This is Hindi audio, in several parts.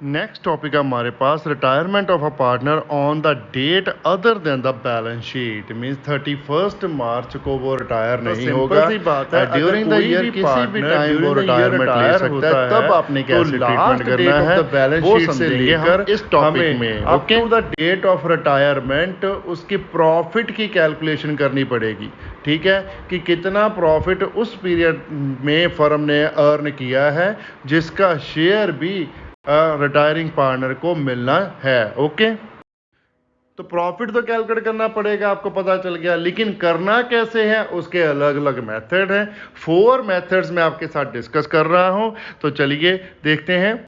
नेक्स्ट टॉपिक है हमारे पास retirement of a partner on the date other than the balance sheet means 31 March को वो रिटायर नहीं होगा। सी बात है, ड्यूरिंग द ईयर किसी भी टाइम वो रिटायरमेंट ले सकता है, तब आपने कैसे ट्रीटमेंट करना है बैलेंस वो शीट से समझेंगे लेकर हम इस टॉपिक में। Up to the date of retirement उसकी प्रॉफिट की कैलकुलेशन करनी पड़ेगी। ठीक है कि कितना प्रॉफिट उस पीरियड में फर्म ने अर्न किया है जिसका शेयर भी रिटायरिंग पार्टनर को मिलना है। ओके, तो प्रॉफिट तो कैलकुलेट करना पड़ेगा, आपको पता चल गया, लेकिन करना कैसे है उसके अलग अलग मेथड हैं। 4 मेथड्स मैं आपके साथ डिस्कस कर रहा हूं, तो चलिए देखते हैं।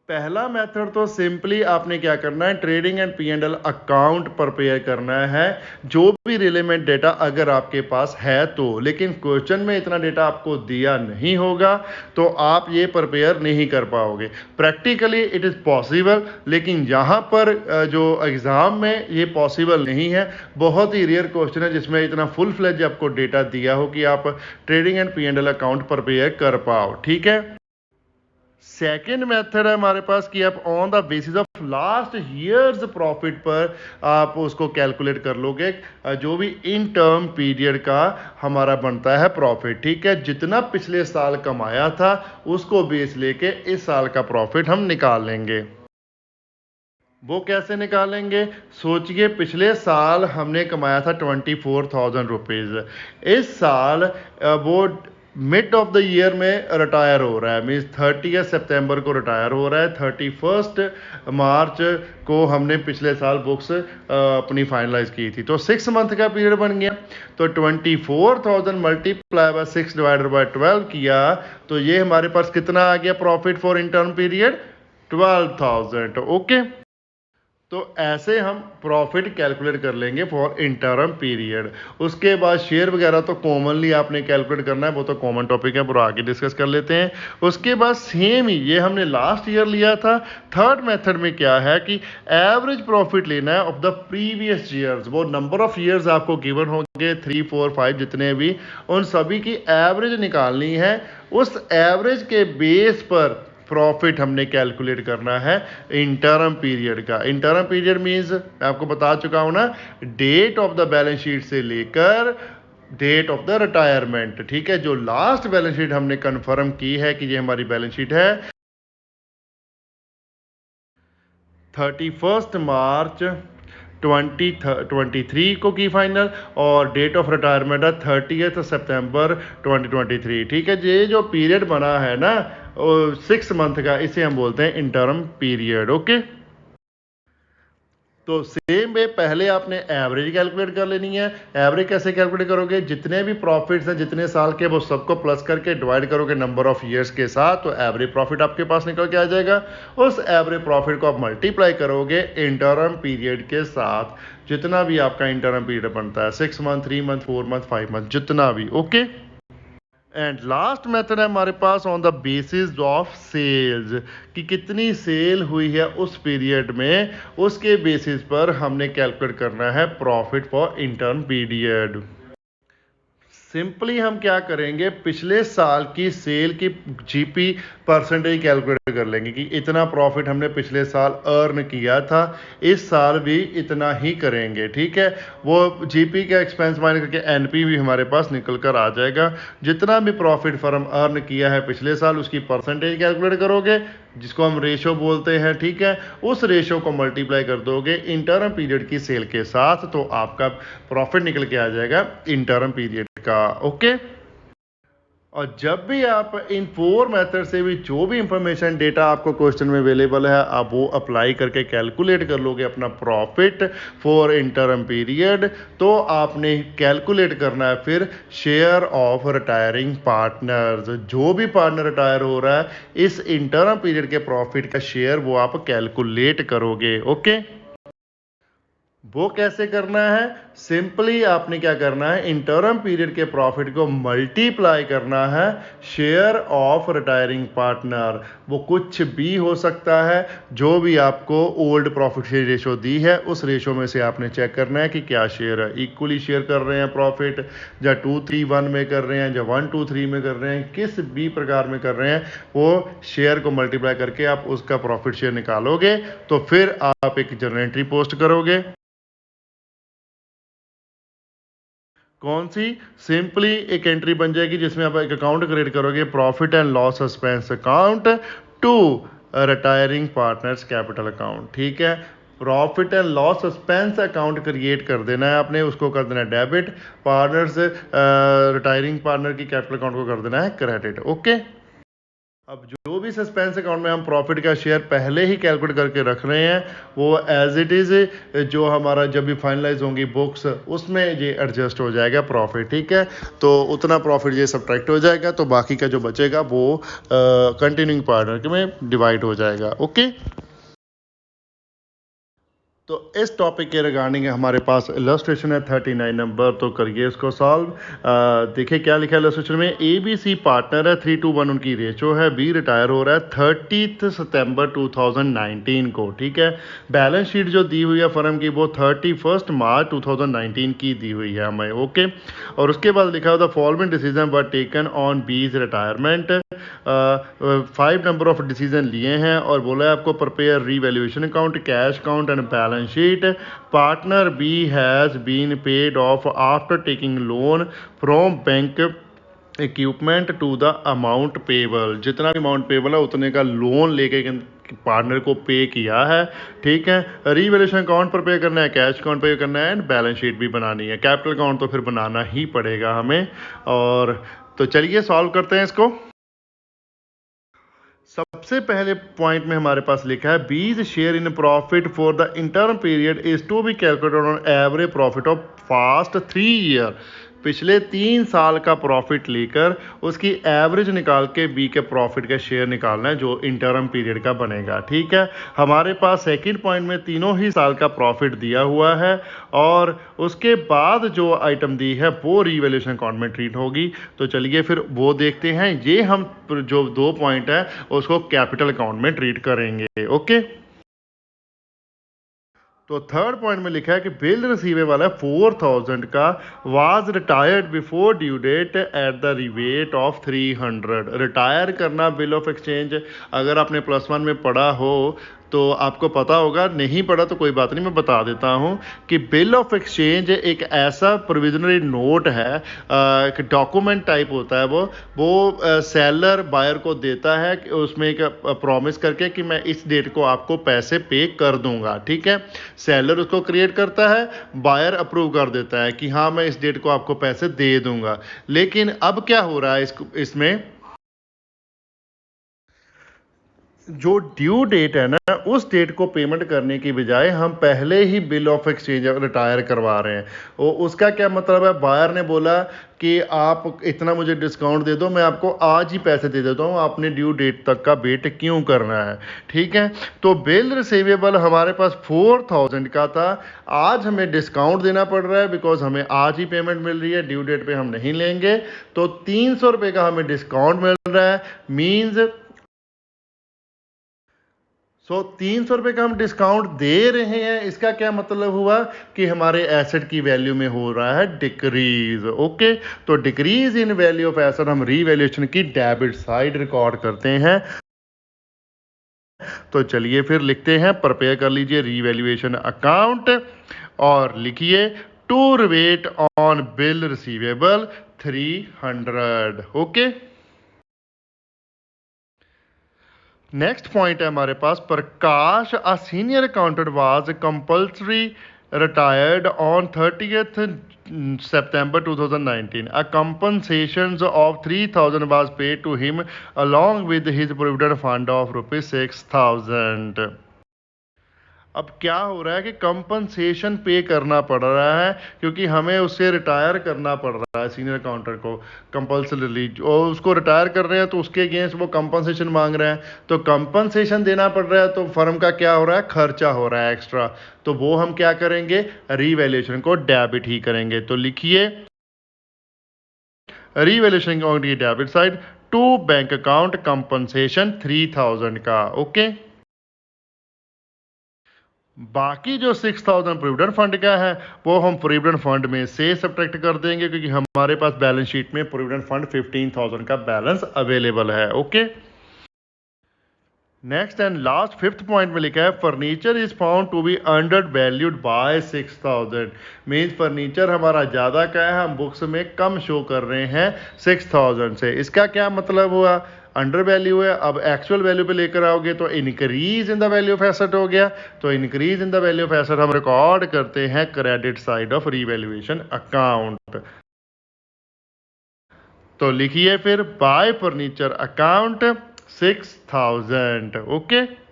पहला मेथड तो सिंपली आपने क्या करना है, trading and P&L account prepare करना है, जो भी रिलेवेंट डेटा अगर आपके पास है तो। लेकिन क्वेश्चन में इतना डेटा आपको दिया नहीं होगा तो आप ये प्रिपेयर नहीं कर पाओगे। प्रैक्टिकली इट इज़ पॉसिबल, लेकिन यहाँ पर जो एग्ज़ाम में ये पॉसिबल नहीं है। बहुत ही रेयर क्वेश्चन है जिसमें इतना फुल फ्लेज आपको डेटा दिया हो कि आप trading and P&L account prepare कर पाओ। ठीक है, सेकेंड मेथड है हमारे पास कि आप on the basis of last years profit पर आप उसको कैलकुलेट कर लोगे, जो भी इन टर्म पीरियड का हमारा बनता है प्रॉफिट। ठीक है, जितना पिछले साल कमाया था उसको बेस लेके इस साल का प्रॉफिट हम निकाल लेंगे। वो कैसे निकालेंगे, सोचिए पिछले साल हमने कमाया था 24,000 रुपीज़। इस साल वो मिड ऑफ द ईयर में रिटायर हो रहा है, मीन्स 30 सितंबर को रिटायर हो रहा है। 31 मार्च को हमने पिछले साल बुक्स अपनी फाइनलाइज की थी, तो 6 मंथ का पीरियड बन गया। तो 24,000 मल्टीप्लाई बाय 6 डिवाइडेड बाय 12 किया तो ये हमारे पास कितना आ गया profit for interim period, 12,000। Okay, तो ऐसे हम प्रॉफिट कैलकुलेट कर लेंगे फॉर इंटरम पीरियड। उसके बाद शेयर वगैरह तो कॉमनली आपने कैलकुलेट करना है, वो तो कॉमन टॉपिक है, पूरा आगे डिस्कस कर लेते हैं। उसके बाद सेम ही ये हमने लास्ट ईयर लिया था। थर्ड मेथड में क्या है कि एवरेज प्रॉफिट लेना है ऑफ द प्रीवियस ईयर्स। वो नंबर ऑफ ईयर्स आपको गिवन होंगे 3, 4, 5 जितने भी, उन सभी की एवरेज निकालनी है। उस एवरेज के बेस पर प्रॉफिट हमने कैलकुलेट करना है इंटरम पीरियड का। इंटरम पीरियड मींस मैं आपको बता चुका हूं ना, date of the balance sheet से लेकर डेट ऑफ द रिटायरमेंट। ठीक है, जो लास्ट बैलेंस शीट हमने कंफर्म की है कि ये हमारी बैलेंस शीट है 31 मार्च 2023 को की फाइनल, और डेट ऑफ रिटायरमेंट है 30 सितंबर 2023। ठीक है, ये जो पीरियड बना है ना 6 मंथ का, इसे हम बोलते हैं इंटरम पीरियड। ओके, तो सेम वे पहले आपने एवरेज कैलकुलेट कर लेनी है। एवरेज कैसे कैलकुलेट करोगे, जितने भी प्रॉफिट्स हैं जितने साल के वो सबको प्लस करके डिवाइड करोगे नंबर ऑफ ईयर्स के साथ, तो एवरेज प्रॉफिट आपके पास निकल के आ जाएगा। उस एवरेज प्रॉफिट को आप मल्टीप्लाई करोगे इंटरम पीरियड के साथ, जितना भी आपका इंटरम पीरियड बनता है, 6 मंथ, 3 मंथ, 4 मंथ, 5 मंथ, जितना भी। ओके, एंड लास्ट मेथड है हमारे पास on the basis of sales, कि कितनी सेल हुई है उस पीरियड में, उसके बेसिस पर हमने कैलकुलेट करना है profit for interim period. Simply हम क्या करेंगे, पिछले साल की सेल की जीपी परसेंटेज कैलकुलेट कर लेंगे कि इतना प्रॉफिट हमने पिछले साल अर्न किया था, इस साल भी इतना ही करेंगे। ठीक है, वो जीपी का एक्सपेंस माइनस करके एनपी भी हमारे पास निकल कर आ जाएगा। जितना भी प्रॉफिट फर्म अर्न किया है पिछले साल उसकी परसेंटेज कैलकुलेट करोगे, जिसको हम रेशो बोलते हैं। ठीक है, उस रेशो को मल्टीप्लाई कर दोगे इंटरम पीरियड की सेल के साथ, तो आपका प्रॉफिट निकल के आ जाएगा इंटरम पीरियड का। ओके, और जब भी आप इन 4 मेथड से भी जो भी इंफॉर्मेशन डेटा आपको क्वेश्चन में अवेलेबल है, आप वो अप्लाई करके कैलकुलेट कर लोगे अपना प्रॉफिट फॉर इंटरम पीरियड, तो आपने कैलकुलेट करना है फिर शेयर ऑफ रिटायरिंग पार्टनर्स। जो भी पार्टनर रिटायर हो रहा है इस इंटरम पीरियड के प्रॉफिट का शेयर वो आप कैलकुलेट करोगे। ओके, वो कैसे करना है? सिंपली आपने क्या करना है, इंटरम पीरियड के प्रॉफिट को मल्टीप्लाई करना है शेयर ऑफ रिटायरिंग पार्टनर। वो कुछ भी हो सकता है, जो भी आपको ओल्ड प्रॉफिट शेयर रेशो दी है उस रेशो में से आपने चेक करना है कि क्या शेयर है, इक्वली शेयर कर रहे हैं प्रॉफिट, या 2-3-1 में कर रहे हैं, या 1-2-3 में कर रहे हैं, किस भी प्रकार में कर रहे हैं, वो शेयर को मल्टीप्लाई करके आप उसका प्रॉफिट शेयर निकालोगे तो फिर आप एक जर्नल एंट्री पोस्ट करोगे। कौन सी? सिंपली एक एंट्री बन जाएगी जिसमें आप एक अकाउंट क्रिएट करोगे, profit and loss suspense account to retiring partners capital account. ठीक है, profit and loss suspense account create कर देना है आपने, उसको कर देना है डेबिट, पार्टनर्स रिटायरिंग पार्टनर की कैपिटल अकाउंट को कर देना है क्रेडिट। ओके, अब जो भी सस्पेंस अकाउंट में हम प्रॉफिट का शेयर पहले ही कैलकुलेट करके रख रहे हैं वो एज इट इज़, जो हमारा जब भी फाइनलाइज होंगी बुक्स उसमें ये एडजस्ट हो जाएगा प्रॉफिट। ठीक है, तो उतना प्रॉफिट ये सब्ट्रैक्ट हो जाएगा, तो बाकी का जो बचेगा वो कंटिन्यूइंग पार्टनर में डिवाइड हो जाएगा। ओके, तो इस टॉपिक के रिगार्डिंग हमारे पास इलस्ट्रेशन है 39 नंबर, तो करिए इसको सॉल्व। देखिए क्या लिखा है इलस्ट्रेशन में, ए बी सी पार्टनर है, 3:1 उनकी रेशो है, बी रिटायर हो रहा है 30 सितंबर 2019 को। ठीक है, बैलेंस शीट जो दी हुई है फर्म की वो 31 मार्च 2019 की दी हुई है हमें। ओके, और उसके बाद लिखा हुआ the following decision were taken on B's retirement. 5 नंबर ऑफ डिसीजन लिए हैं और बोला है आपको prepare revaluation account, cash account and balance sheet. Partner B has been paid off after taking loan from bank equipment to the amount payable. जितना भी अमाउंट पेबल है उतने का लोन लेके पार्टनर को पे किया है। ठीक है, रीवैल्यूएशन अकाउंट पर पे करना है, कैश अकाउंट पे करना है एंड बैलेंस शीट भी बनानी है। कैपिटल अकाउंट तो फिर बनाना ही पड़ेगा हमें। और तो चलिए सॉल्व करते हैं इसको। सबसे पहले पॉइंट में हमारे पास लिखा है B's share in profit for the interim period is to be calculated on average profit of past 3 year. पिछले 3 साल का प्रॉफिट लेकर उसकी एवरेज निकाल के बी के प्रॉफिट का शेयर निकालना है जो इंटर्म पीरियड का बनेगा। ठीक है, हमारे पास सेकंड पॉइंट में तीनों ही साल का प्रॉफिट दिया हुआ है और उसके बाद जो आइटम दी है वो रीवैल्यूएशन अकाउंट में ट्रीट होगी। तो चलिए फिर वो देखते हैं। ये हम जो 2 पॉइंट है उसको कैपिटल अकाउंट में ट्रीट करेंगे। ओके, तो थर्ड पॉइंट में लिखा है कि बिल रिसीवेबल है 4000 का, was retired before due date at the rebate of 300। रिटायर करना बिल ऑफ एक्सचेंज, अगर आपने +1 में पढ़ा हो तो आपको पता होगा, नहीं पढ़ा तो कोई बात नहीं, मैं बता देता हूँ कि बिल ऑफ एक्सचेंज एक ऐसा प्रोविजनरी नोट है, एक डॉक्यूमेंट टाइप होता है वो सेलर बायर को देता है कि उसमें एक प्रॉमिस करके कि मैं इस डेट को आपको पैसे पे कर दूंगा। ठीक है, सेलर उसको क्रिएट करता है, बायर अप्रूव कर देता है कि हाँ मैं इस डेट को आपको पैसे दे दूंगा। लेकिन अब क्या हो रहा है इसमें जो ड्यू डेट है ना उस डेट को पेमेंट करने की बजाय हम पहले ही बिल ऑफ एक्सचेंज रिटायर करवा रहे हैं। उसका क्या मतलब है, बायर ने बोला कि आप इतना मुझे डिस्काउंट दे दो, मैं आपको आज ही पैसे दे देता हूँ, आपने ड्यू डेट तक का वेट क्यों करना है। ठीक है, तो बिल रिसीवेबल हमारे पास 4000 का था, आज हमें डिस्काउंट देना पड़ रहा है बिकॉज हमें आज ही पेमेंट मिल रही है, ड्यू डेट पे हम नहीं लेंगे, तो 300 रुपये का हमें डिस्काउंट मिल रहा है। मीन्स 300 रुपये का हम डिस्काउंट दे रहे हैं, इसका क्या मतलब हुआ कि हमारे एसेट की वैल्यू में हो रहा है डिक्रीज। ओके, तो decrease in value of asset हम रीवैल्यूएशन की डेबिट साइड रिकॉर्ड करते हैं। तो चलिए फिर लिखते हैं, प्रिपेयर कर लीजिए रीवैल्यूएशन अकाउंट और लिखिए to rebate on bill receivable 300। Okay, next point है हमारे पास, Prakash a senior accountant was compulsory retired on 30th September 2019. A compensation of 3000 was paid to him along with his provident fund of rupees 6000. अब क्या हो रहा है कि कंपनसेशन पे करना पड़ रहा है, क्योंकि हमें उससे रिटायर करना पड़ रहा है सीनियर अकाउंटेंट को कंपल्सरीली, और उसको रिटायर कर रहे हैं तो उसके अगेंस्ट वो कंपनसेशन मांग रहे हैं, तो कंपनसेशन देना पड़ रहा है, तो फर्म का क्या हो रहा है, खर्चा हो रहा है एक्स्ट्रा, तो वो हम क्या करेंगे, रीवैल्यूएशन को डेबिट ही करेंगे। तो लिखिए रीवैल्यूएशन अकाउंट की debit side to bank account compensation 3000 का। ओके, बाकी जो 6000 प्रोविडेंट फंड का है वो हम प्रोविडेंट फंड में से सब्ट्रैक्ट कर देंगे, क्योंकि हमारे पास बैलेंस शीट में प्रोविडेंट फंड 15000 का बैलेंस अवेलेबल है। Okay, next and last fifth point में लिखा है furniture is found to be undervalued by 6000। Means furniture हमारा ज़्यादा का है, हम बुक्स में कम शो कर रहे हैं 6000 से। इसका क्या मतलब हुआ, अंडर वैल्यू है, अब एक्चुअल वैल्यू पे लेकर आओगे तो increase in the value of asset हो गया। तो increase in the value of asset हम रिकॉर्ड करते हैं credit side of revaluation account. तो लिखिए फिर बाय फर्नीचर अकाउंट 6000। ओके,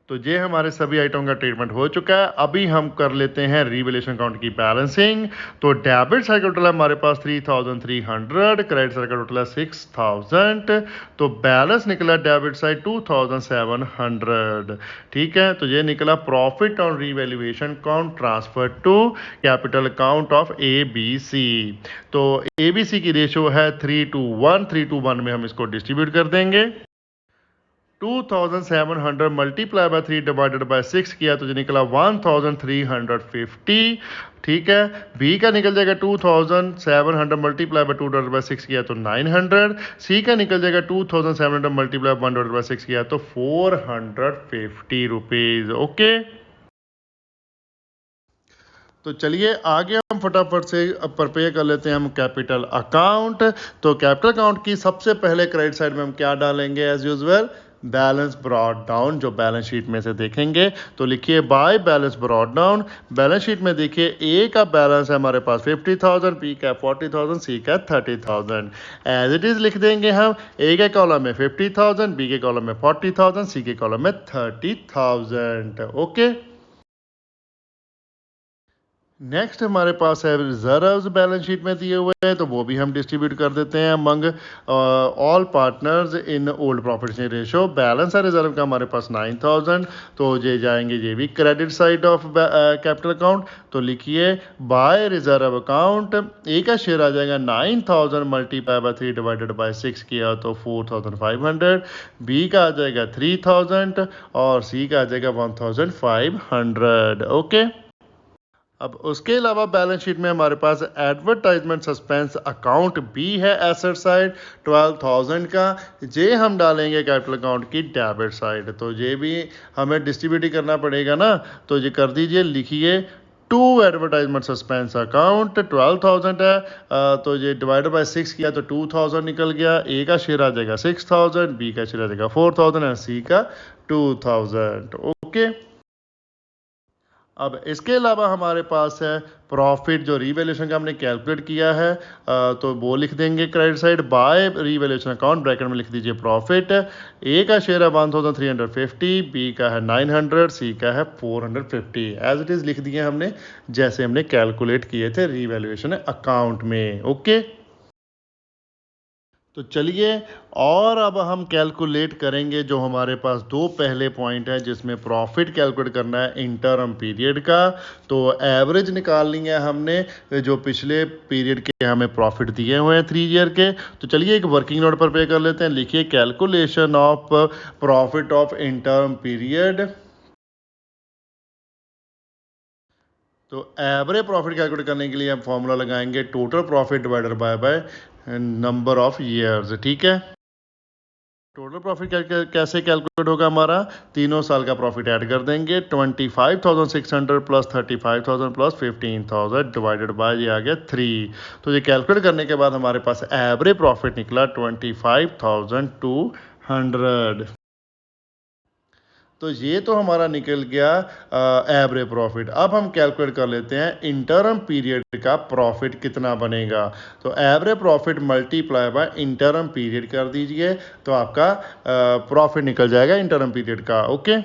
तो ये हमारे सभी आइटम का ट्रीटमेंट हो चुका है। अभी हम कर लेते हैं रीवैल्यूएशन अकाउंट की बैलेंसिंग। तो डेबिट साइड का टोटल है हमारे पास 3300, क्रेडिट साइड का टोटल है 6000, तो बैलेंस निकला डेबिट साइड 2700। ठीक है, तो ये निकला profit on revaluation account transfer to capital account of ABC। तो ABC की रेशो है 3:1, 3:1 में हम इसको डिस्ट्रीब्यूट कर देंगे। 2700 मल्टीप्लाई बाय 3 डिवाइडेड बाय 6 किया तो जो निकला 1350। ठीक है, बी का निकल जाएगा 2700 मल्टीप्लाई बाय 2 डिवाइडेड बाय 6 किया तो 900। सी का निकल जाएगा 2700 मल्टीप्लाई 1 डिवाइडेड बाय 6 किया तो 450 रुपीज। ओके, तो चलिए आगे हम फटाफट से प्रिपेयर कर लेते हैं हम कैपिटल अकाउंट। तो कैपिटल अकाउंट की सबसे पहले क्रेडिट साइड में हम क्या डालेंगे, as usual balance brought down, जो बैलेंस शीट में से देखेंगे। तो लिखिए by balance brought down. Balance sheet में देखिए ए का बैलेंस है हमारे पास 50,000, बी का 40,000, सी का 30,000। एज इट इज लिख देंगे हम, ए के कॉलम में 50,000, बी के कॉलम में 40,000, सी के कॉलम में 30,000। ओके, नेक्स्ट हमारे पास है रिजर्व्स, बैलेंस शीट में दिए हुए हैं, तो वो भी हम डिस्ट्रीब्यूट कर देते हैं among all partners in old profit ratio. Balance है रिजर्व का हमारे पास 9000, तो ये जाएंगे ये भी credit side of capital account. तो लिखिए बाय रिजर्व अकाउंट, ए का शेयर आ जाएगा 9000 मल्टीप्लाई बाय 3 डिवाइडेड बाय 6 किया तो 4500, बी का आ जाएगा 3000 और सी का आ जाएगा 1500। ओके, अब उसके अलावा बैलेंस शीट में हमारे पास एडवर्टाइजमेंट सस्पेंस अकाउंट भी है एसेट साइड 12,000 का, ये हम डालेंगे कैपिटल अकाउंट की डेबिट साइड। तो ये भी हमें डिस्ट्रीब्यूट ही करना पड़ेगा ना, तो ये कर दीजिए। लिखिए टू एडवर्टाइजमेंट सस्पेंस अकाउंट 12,000 है, तो ये डिवाइड बाय 6 किया तो 2000 निकल गया। ए का शेयर आ जाएगा 6000, बी का शेयर आ जाएगा 4000 और सी का 2000। ओके, अब इसके अलावा हमारे पास है प्रॉफिट, जो रीवैल्यूएशन का हमने कैलकुलेट किया है, तो वो लिख देंगे credit side by revaluation account, bracket में लिख दीजिए प्रॉफिट। ए का शेयर है 1350, बी का है 900, सी का है 450। एज इट इज़ लिख दिए हमने जैसे हमने कैलकुलेट किए थे रीवैल्यूएशन अकाउंट में। ओके, तो चलिए और अब हम कैलकुलेट करेंगे जो हमारे पास दो पहले पॉइंट है, जिसमें प्रॉफिट कैलकुलेट करना है इंटरम पीरियड का। तो एवरेज निकालनी है हमने जो पिछले पीरियड के हमें प्रॉफिट दिए हुए हैं 3 ईयर के। तो चलिए एक वर्किंग नोट पर पे कर लेते हैं। लिखिए calculation of profit of interim period. तो एवरेज प्रॉफिट कैलकुलेट करने के लिए हम फॉर्मूला लगाएंगे total profit divided by number of years. ठीक है, टोटल प्रॉफिट कैसे कैलकुलेट होगा हमारा, तीनों साल का प्रॉफिट ऐड कर देंगे। 25,600 प्लस 35,000 प्लस 15,000 डिवाइडेड बाय ये आ गया 3। तो ये कैलकुलेट करने के बाद हमारे पास एवरेज प्रॉफिट निकला 25,200। तो ये तो हमारा निकल गया एवरेज प्रॉफिट। अब हम कैलकुलेट कर लेते हैं इंटरम पीरियड का प्रॉफिट कितना बनेगा। तो average profit multiply by interim period कर दीजिए, तो आपका प्रॉफिट निकल जाएगा इंटरम पीरियड का। ओके,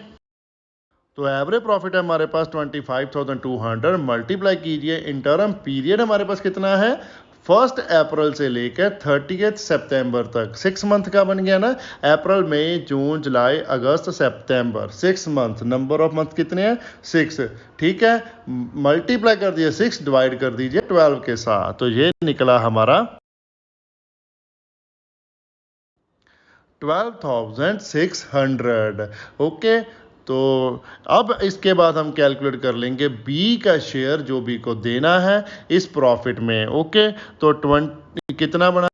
तो एवरेज प्रॉफिट है हमारे पास 25,200, मल्टीप्लाई कीजिए इंटरम पीरियड हमारे पास कितना है 1 अप्रैल से लेकर 30 सितंबर तक। 6 मंथ का बन गया ना, अप्रैल मई जून जुलाई अगस्त सितंबर, 6 मंथ। नंबर ऑफ मंथ कितने हैं 6, ठीक है। मल्टीप्लाई कर दिए 6, डिवाइड कर दीजिए 12 के साथ, तो ये निकला हमारा 12,600। ओके, तो अब इसके बाद हम कैलकुलेट कर लेंगे बी का शेयर जो बी को देना है इस प्रॉफिट में। ओके, तो 20 कितना बना,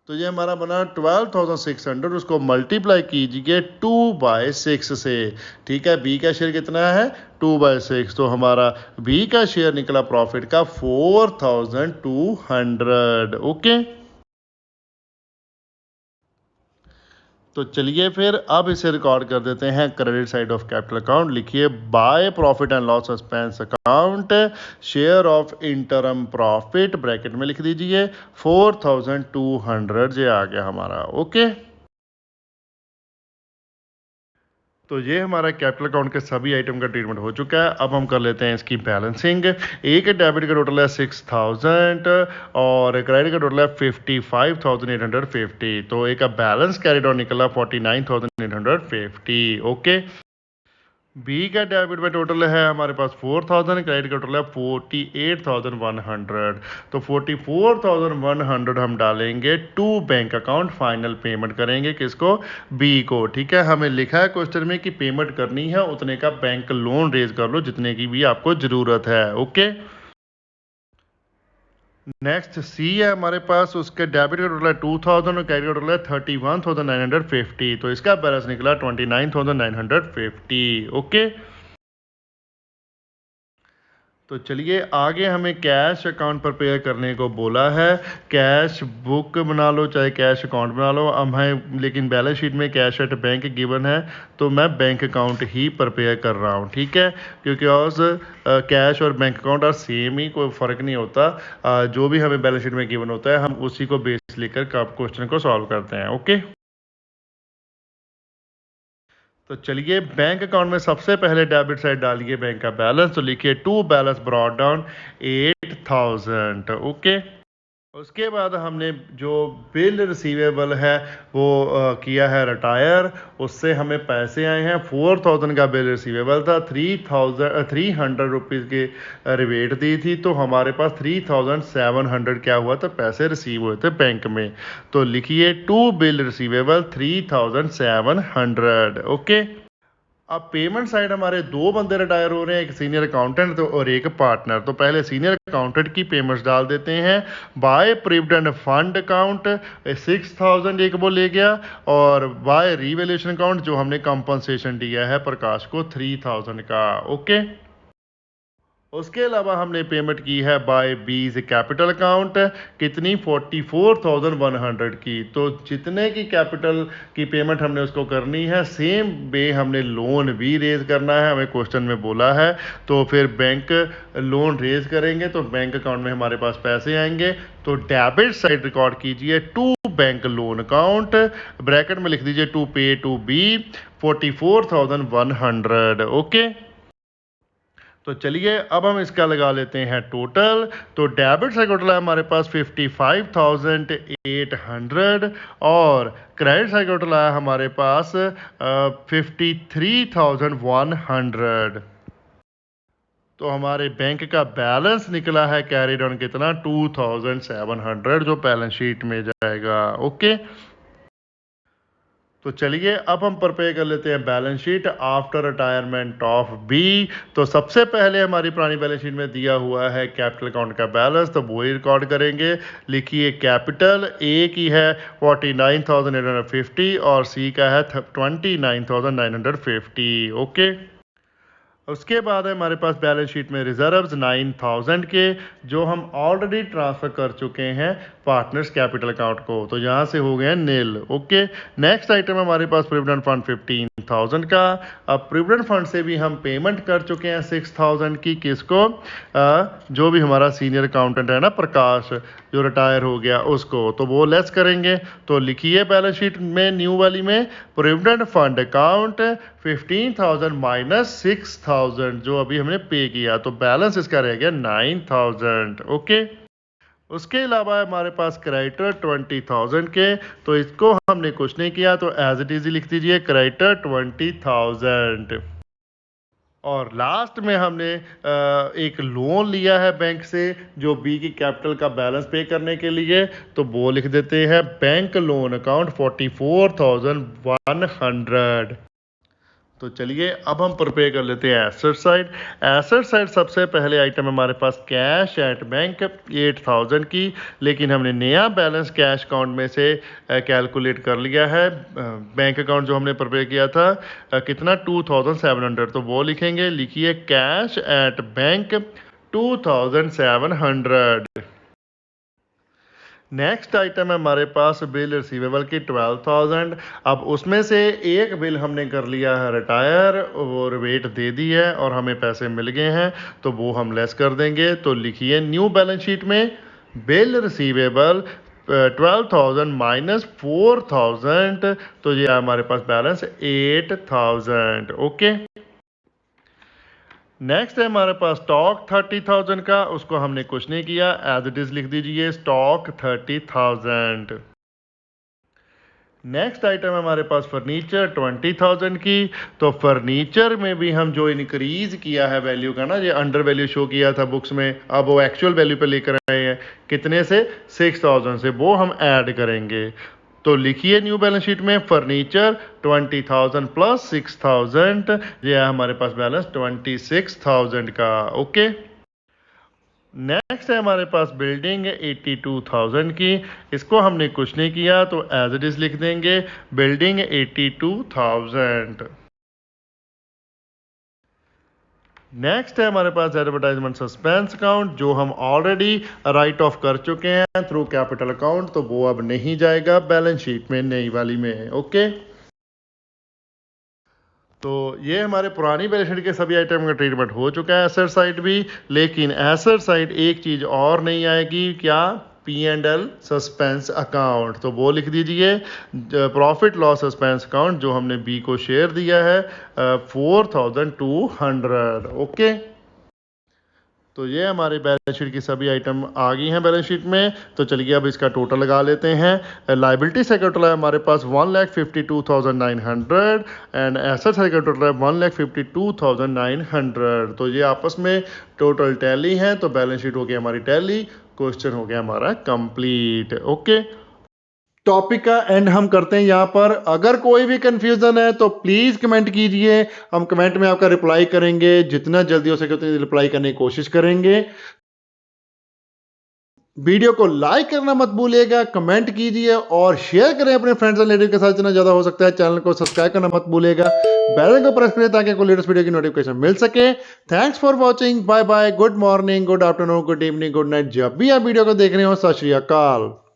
तो ये हमारा बना 12,600, उसको मल्टीप्लाई कीजिए 2/6 से, ठीक है। बी का शेयर कितना है 2/6, तो हमारा बी का शेयर निकला प्रॉफिट का 4,200। ओके, तो चलिए फिर अब इसे रिकॉर्ड कर देते हैं credit side of capital account. लिखिए by profit and loss expense account, share of interim profit, bracket में लिख दीजिए 4,200, ये आ गया हमारा। ओके, तो ये हमारा कैपिटल अकाउंट के सभी आइटम का ट्रीटमेंट हो चुका है। अब हम कर लेते हैं इसकी बैलेंसिंग। एक डेबिट का टोटल है 6,000 और क्रेडिट का टोटल है 55,850, तो एक बैलेंस कैरिड ऑन निकला 49,850। ओके, बी का डेबिट में टोटल है हमारे पास 4,000, क्रेडिट का टोटल है 48,100, तो 44,100 हम डालेंगे to bank account, final payment करेंगे किसको बी को, ठीक है। हमें लिखा है क्वेश्चन में कि पेमेंट करनी है उतने का बैंक लोन रेज कर लो जितने की भी आपको ज़रूरत है। ओके, नेक्स्ट सी है हमारे पास, उसके डेबिट का टोटल है 2,000 और क्रेडिट का टोटल है 31,950, तो इसका बैलेंस निकला 29,950। ओके, तो चलिए आगे हमें कैश अकाउंट प्रिपेयर करने को बोला है। कैश बुक बना लो चाहे कैश अकाउंट बना लो, अब है लेकिन बैलेंस शीट में कैश एट बैंक गिवन है, तो मैं बैंक अकाउंट ही प्रिपेयर कर रहा हूँ, ठीक है। क्योंकि और कैश और बैंक अकाउंट और सेम ही, कोई फ़र्क नहीं होता। जो भी हमें बैलेंस शीट में गिवन होता है हम उसी को बेस लेकर क्वेश्चन को सॉल्व करते हैं। ओके, तो चलिए बैंक अकाउंट में सबसे पहले डेबिट साइड डालिए बैंक का बैलेंस, तो लिखिए to balance brought down 8,000। Okay, उसके बाद हमने जो बिल रिसीवेबल है वो किया है रिटायर, उससे हमें पैसे आए हैं 4,000 का बिल रिसीवेबल था, 300 रुपीज़ की रिबेट दी थी, तो हमारे पास 3,700 क्या हुआ था पैसे रिसीव हुए थे बैंक में। तो लिखिए टू बिल रिसीवेबल 3,700। ओके, अब पेमेंट साइड हमारे दो बंदे रिटायर हो रहे हैं, एक सीनियर अकाउंटेंट तो और एक पार्टनर। तो पहले सीनियर अकाउंटेंट की पेमेंट्स डाल देते हैं। बाय प्रोविडेंट फंड अकाउंट 6,000 एक वो ले गया, और बाय रीवैल्यूएशन अकाउंट जो हमने कंपनसेशन दिया है प्रकाश को 3,000 का। ओके, उसके अलावा हमने पेमेंट की है बाय बीज कैपिटल अकाउंट, कितनी 44,100 की। तो जितने की कैपिटल की पेमेंट हमने उसको करनी है सेम वे हमने लोन भी रेज करना है, हमें क्वेश्चन में बोला है। तो फिर बैंक लोन रेज करेंगे तो बैंक अकाउंट में हमारे पास पैसे आएंगे। तो डेबिट साइड रिकॉर्ड कीजिए to bank loan account, bracket में लिख दीजिए टू पे टू बी 44,100। ओके, तो चलिए अब हम इसका लगा लेते हैं टोटल। तो डेबिट साइड टोटल है हमारे पास 55,800 और क्रेडिट साइड टोटल है हमारे पास 53,100। तो हमारे बैंक का बैलेंस निकला है कैरिड ऑन कितना 2,700 जो बैलेंस शीट में जाएगा। ओके, तो चलिए अब हम प्रिपेयर कर लेते हैं balance sheet after retirement of B. तो सबसे पहले हमारी पुरानी बैलेंस शीट में दिया हुआ है कैपिटल अकाउंट का बैलेंस, तो वो ही रिकॉर्ड करेंगे। लिखिए कैपिटल ए की है 49,850 और सी का है 29,950। ओके, उसके बाद है हमारे पास बैलेंस शीट में रिजर्व्स 9,000 के, जो हम ऑलरेडी ट्रांसफ़र कर चुके हैं पार्टनर्स कैपिटल अकाउंट को, तो यहाँ से हो गए नील। ओके, नेक्स्ट आइटम हमारे पास प्रोविडेंट फंड 20,000 का। अब प्रोविडेंट फंड से भी हम पेमेंट कर चुके हैं 6,000 की। किसको? जो भी हमारा सीनियर अकाउंटेंट है ना प्रकाश, जो रिटायर हो गया, उसको, तो वो लेस करेंगे। तो लिखिए बैलेंस शीट में न्यू वाली में प्रोविडेंट फंड अकाउंट 15,000 माइनस 6,000 जो अभी हमने पे किया, तो बैलेंस इसका रह गया 9,000। ओके। उसके अलावा हमारे पास क्रेडिटर 20,000 के, तो इसको हमने कुछ नहीं किया, तो एज इट इज लिख दीजिए क्रेडिटर 20,000। और लास्ट में हमने एक लोन लिया है बैंक से जो बी की कैपिटल का बैलेंस पे करने के लिए, तो वो लिख देते हैं बैंक लोन अकाउंट 44,100। तो चलिए अब हम प्रिपेयर कर लेते हैं एसेट साइड। एसेट साइड सबसे पहले आइटम हमारे पास कैश एट बैंक 8,000 की, लेकिन हमने नया बैलेंस कैश अकाउंट में से कैलकुलेट कर लिया है। बैंक अकाउंट जो हमने प्रिपेयर किया था कितना 2,700, तो वो लिखेंगे, लिखिए cash at bank 2,700। Next item है हमारे पास बिल रिसीवेबल की 12,000। अब उसमें से एक बिल हमने कर लिया है रिटायर, और वेट दे दी है और हमें पैसे मिल गए हैं, तो वो हम लेस कर देंगे। तो लिखिए न्यू बैलेंस शीट में बिल रिसीवेबल 12,000 माइनस 4,000, तो ये हमारे पास बैलेंस 8,000। ओके। नेक्स्ट है हमारे पास स्टॉक 30,000 का, उसको हमने कुछ नहीं किया, एज इट इज लिख दीजिए स्टॉक 30,000। नेक्स्ट आइटम है हमारे पास फर्नीचर 20,000 की, तो फर्नीचर में भी हम जो इंक्रीज किया है वैल्यू का ना, ये अंडर वैल्यू शो किया था बुक्स में, अब वो एक्चुअल वैल्यू पे लेकर आए हैं, कितने से 6,000 से, वो हम ऐड करेंगे। तो लिखिए न्यू बैलेंस शीट में फर्नीचर 20,000 प्लस 6,000, ये है हमारे पास बैलेंस 26,000 का। ओके। नेक्स्ट है हमारे पास बिल्डिंग 82,000 की, इसको हमने कुछ नहीं किया, तो एज इट इज लिख देंगे बिल्डिंग 82,000। नेक्स्ट है हमारे पास एडवर्टाइजमेंट सस्पेंस अकाउंट, जो हम ऑलरेडी राइट ऑफ कर चुके हैं थ्रू कैपिटल अकाउंट, तो वो अब नहीं जाएगा बैलेंस शीट में नई वाली में। ओके। तो ये हमारे पुरानी बैलेंस शीट के सभी आइटम का ट्रीटमेंट हो चुका है, एसेट साइड भी। लेकिन एसेट साइड एक चीज और नहीं आएगी, क्या? P&L सस्पेंस अकाउंट, तो वो लिख दीजिए प्रॉफिट लॉस सस्पेंस अकाउंट जो हमने बी को शेयर दिया है 4,200। ओके। तो ये हमारे बैलेंस शीट की सभी आइटम आ गई हैं बैलेंस शीट में। तो चलिए अब इसका टोटल लगा लेते हैं। लाइबिलिटी से टोटल है हमारे पास 1,52,900 एंड एसेट से टोटल है 1,52,900। तो ये आपस में टोटल टैली है, तो बैलेंस शीट हो गई हमारी टैली, क्वेश्चन हो गया हमारा कंप्लीट। ओके। टॉपिक का एंड हम करते हैं यहाँ पर। अगर कोई भी कंफ्यूजन है तो प्लीज कमेंट कीजिए, हम कमेंट में आपका रिप्लाई करेंगे, जितना जल्दी हो सके उतनी रिप्लाई करने की कोशिश करेंगे। वीडियो को लाइक करना मत भूलिएगा, कमेंट कीजिए और शेयर करें अपने फ्रेंड्स एंड रिलेटिव के साथ जितना ज्यादा हो सकता है। चैनल को सब्सक्राइब करना मत भूलिएगा, बेल आइकन को प्रेस करें ताकि कोई लेटेस्ट वीडियो की नोटिफिकेशन मिल सके। Thanks for watching, bye bye, good morning, good afternoon, good evening, good night, जब भी आप वीडियो को देख रहे हो। सत श्री अकाल।